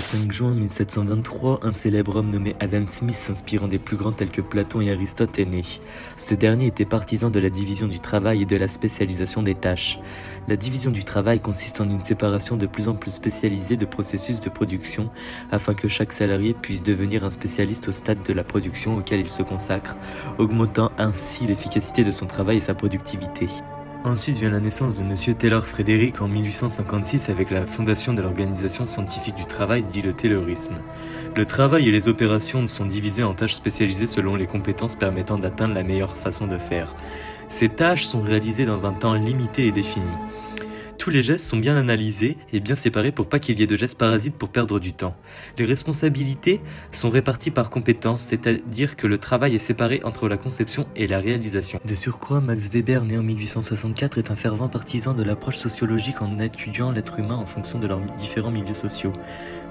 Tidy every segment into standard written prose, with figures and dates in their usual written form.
5 juin 1723, un célèbre homme nommé Adam Smith, s'inspirant des plus grands tels que Platon et Aristote, est né. Ce dernier était partisan de la division du travail et de la spécialisation des tâches. La division du travail consiste en une séparation de plus en plus spécialisée de processus de production, afin que chaque salarié puisse devenir un spécialiste au stade de la production auquel il se consacre, augmentant ainsi l'efficacité de son travail et sa productivité. Ensuite vient la naissance de M. Taylor Frederick en 1856 avec la fondation de l'Organisation scientifique du travail, dit le Taylorisme. Le travail et les opérations sont divisés en tâches spécialisées selon les compétences permettant d'atteindre la meilleure façon de faire. Ces tâches sont réalisées dans un temps limité et défini. Tous les gestes sont bien analysés et bien séparés pour pas qu'il y ait de gestes parasites pour perdre du temps. Les responsabilités sont réparties par compétences, c'est-à-dire que le travail est séparé entre la conception et la réalisation. De surcroît, Max Weber, né en 1864, est un fervent partisan de l'approche sociologique en étudiant l'être humain en fonction de leurs différents milieux sociaux.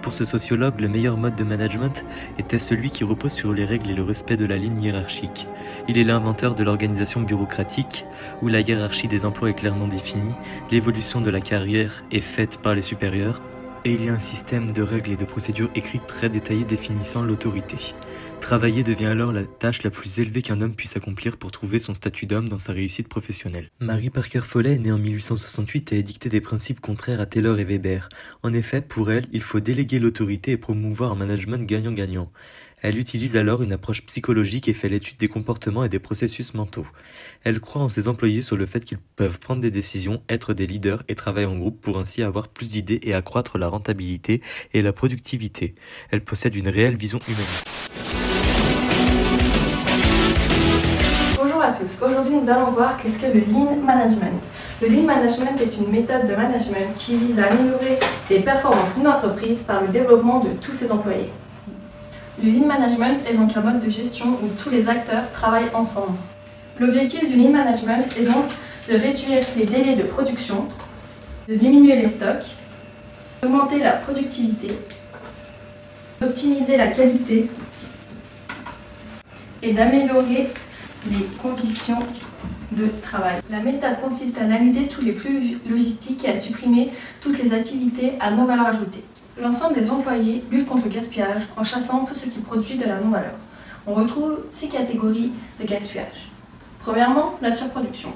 Pour ce sociologue, le meilleur mode de management était celui qui repose sur les règles et le respect de la ligne hiérarchique. Il est l'inventeur de l'organisation bureaucratique, où la hiérarchie des emplois est clairement définie, l'évolution de la carrière est faite par les supérieurs, et il y a un système de règles et de procédures écrites très détaillées définissant l'autorité. Travailler devient alors la tâche la plus élevée qu'un homme puisse accomplir pour trouver son statut d'homme dans sa réussite professionnelle. Mary Parker Foley, née en 1868, a édicté des principes contraires à Taylor et Weber. En effet, pour elle, il faut déléguer l'autorité et promouvoir un management gagnant-gagnant. Elle utilise alors une approche psychologique et fait l'étude des comportements et des processus mentaux. Elle croit en ses employés sur le fait qu'ils peuvent prendre des décisions, être des leaders et travailler en groupe pour ainsi avoir plus d'idées et accroître la rentabilité et la productivité. Elle possède une réelle vision humaniste. Bonjour à tous, aujourd'hui nous allons voir qu'est-ce que le Lean Management. Le Lean Management est une méthode de management qui vise à améliorer les performances d'une entreprise par le développement de tous ses employés. Le Lean Management est donc un mode de gestion où tous les acteurs travaillent ensemble. L'objectif du Lean Management est donc de réduire les délais de production, de diminuer les stocks, d'augmenter la productivité, d'optimiser la qualité et d'améliorer les conditions de travail. La méthode consiste à analyser tous les flux logistiques et à supprimer toutes les activités à non-valeur ajoutée. L'ensemble des employés lutte contre le gaspillage en chassant tout ce qui produit de la non-valeur. On retrouve 6 catégories de gaspillage. Premièrement, la surproduction.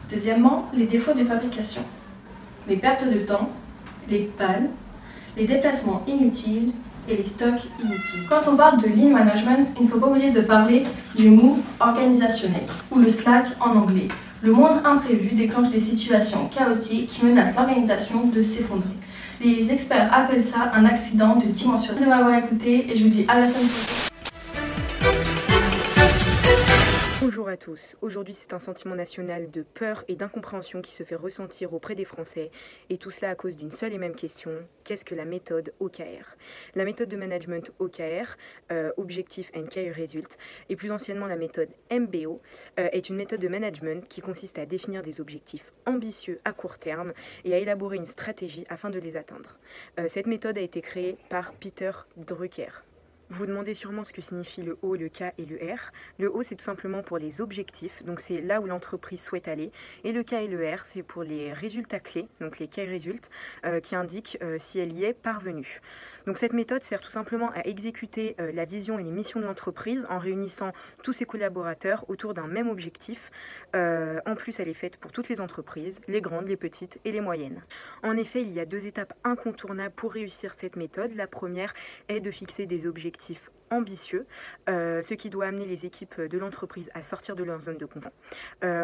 Deuxièmement, les défauts de fabrication. Les pertes de temps, les pannes, les déplacements inutiles et les stocks inutiles. Quand on parle de Lean Management, il ne faut pas oublier de parler du move organisationnel, ou le slack en anglais. Le moindre imprévu déclenche des situations chaotiques qui menacent l'organisation de s'effondrer. Les experts appellent ça un accident de dimension. Merci de m'avoir écouté et je vous dis à la semaine prochaine. Bonjour à tous, aujourd'hui c'est un sentiment national de peur et d'incompréhension qui se fait ressentir auprès des Français, et tout cela à cause d'une seule et même question: qu'est-ce que la méthode OKR? La méthode de management OKR, Objective and Key Result, et plus anciennement la méthode MBO, est une méthode de management qui consiste à définir des objectifs ambitieux à court terme et à élaborer une stratégie afin de les atteindre. Cette méthode a été créée par Peter Drucker. Vous vous demandez sûrement ce que signifie le O, le K et le R. Le O, c'est tout simplement pour les objectifs, donc c'est là où l'entreprise souhaite aller. Et le K et le R, c'est pour les résultats clés, donc les Key Results, qui indiquent si elle y est parvenue. Donc cette méthode sert tout simplement à exécuter la vision et les missions de l'entreprise en réunissant tous ses collaborateurs autour d'un même objectif. En plus, elle est faite pour toutes les entreprises, les grandes, les petites et les moyennes. En effet, il y a 2 étapes incontournables pour réussir cette méthode. La première est de fixer des objectifs ambitieux, ce qui doit amener les équipes de l'entreprise à sortir de leur zone de confort.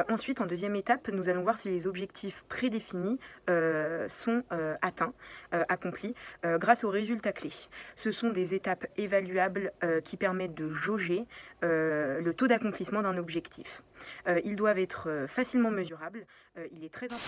Ensuite, en deuxième étape, nous allons voir si les objectifs prédéfinis sont atteints, accomplis, grâce aux résultats clés. Ce sont des étapes évaluables qui permettent de jauger le taux d'accomplissement d'un objectif. Ils doivent être facilement mesurables. Il est très important.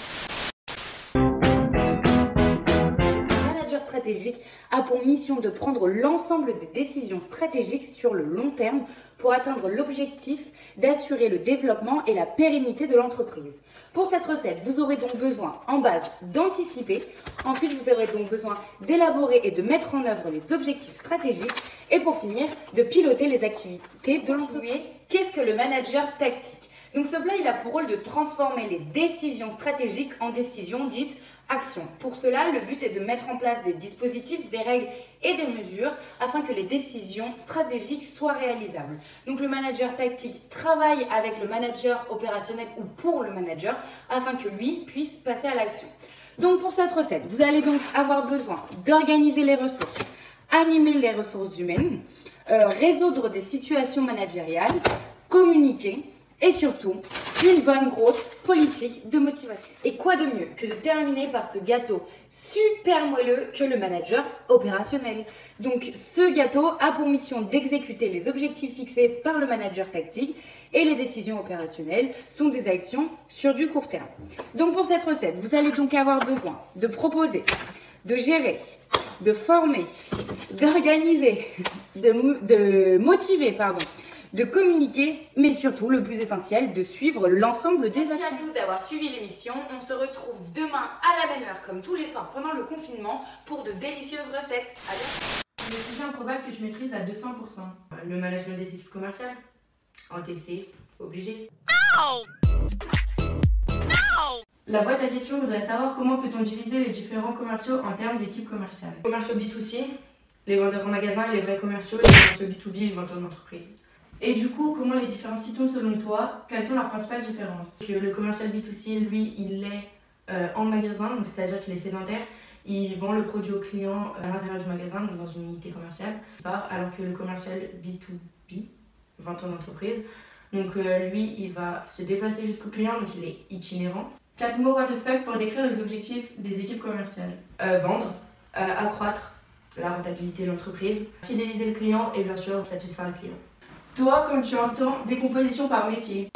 Stratégique a pour mission de prendre l'ensemble des décisions stratégiques sur le long terme pour atteindre l'objectif d'assurer le développement et la pérennité de l'entreprise. Pour cette recette, vous aurez donc besoin en base d'anticiper, ensuite vous aurez donc besoin d'élaborer et de mettre en œuvre les objectifs stratégiques et pour finir de piloter les activités de l'entreprise. Qu'est-ce que le manager tactique? Donc ce plat, il a pour rôle de transformer les décisions stratégiques en décisions dites action. Pour cela, le but est de mettre en place des dispositifs, des règles et des mesures afin que les décisions stratégiques soient réalisables. Donc le manager tactique travaille avec le manager opérationnel ou pour le manager afin que lui puisse passer à l'action. Donc pour cette recette, vous allez donc avoir besoin d'organiser les ressources, animer les ressources humaines, résoudre des situations managériales, communiquer et surtout une bonne grosse politique de motivation. Et quoi de mieux que de terminer par ce gâteau super moelleux que le manager opérationnel. Donc ce gâteau a pour mission d'exécuter les objectifs fixés par le manager tactique et les décisions opérationnelles sont des actions sur du court terme. Donc pour cette recette, vous allez donc avoir besoin de proposer, de gérer, de former, d'organiser, de motiver, de communiquer, mais surtout, le plus essentiel, de suivre l'ensemble des actions. Merci à tous d'avoir suivi l'émission. On se retrouve demain à la même heure, comme tous les soirs pendant le confinement, pour de délicieuses recettes. À bientôt. Le sujet improbable que je maîtrise à 200%. Le management des équipes commerciales. En TC, obligé. La boîte à questions voudrait savoir comment peut-on diviser les différents commerciaux en termes d'équipes commerciales. Les commerciaux B2C, les vendeurs en magasin et les vrais commerciaux, les commerciaux B2B, les vendeurs d'entreprise. Et du coup, comment les différencie-t-on selon toi? Quelles sont leurs principales différences? Que le commercial B2C, lui, il est en magasin, donc c'est-à-dire qu'il est sédentaire. Il vend le produit au client à l'intérieur du magasin, donc dans une unité commerciale. Alors que le commercial B2B, vente en entreprise, donc lui, il va se déplacer jusqu'au client, donc il est itinérant. 4 mots what the fuck pour décrire les objectifs des équipes commerciales. Vendre, accroître la rentabilité de l'entreprise, fidéliser le client et bien sûr satisfaire le client. Toi, comme tu entends, décomposition par métier.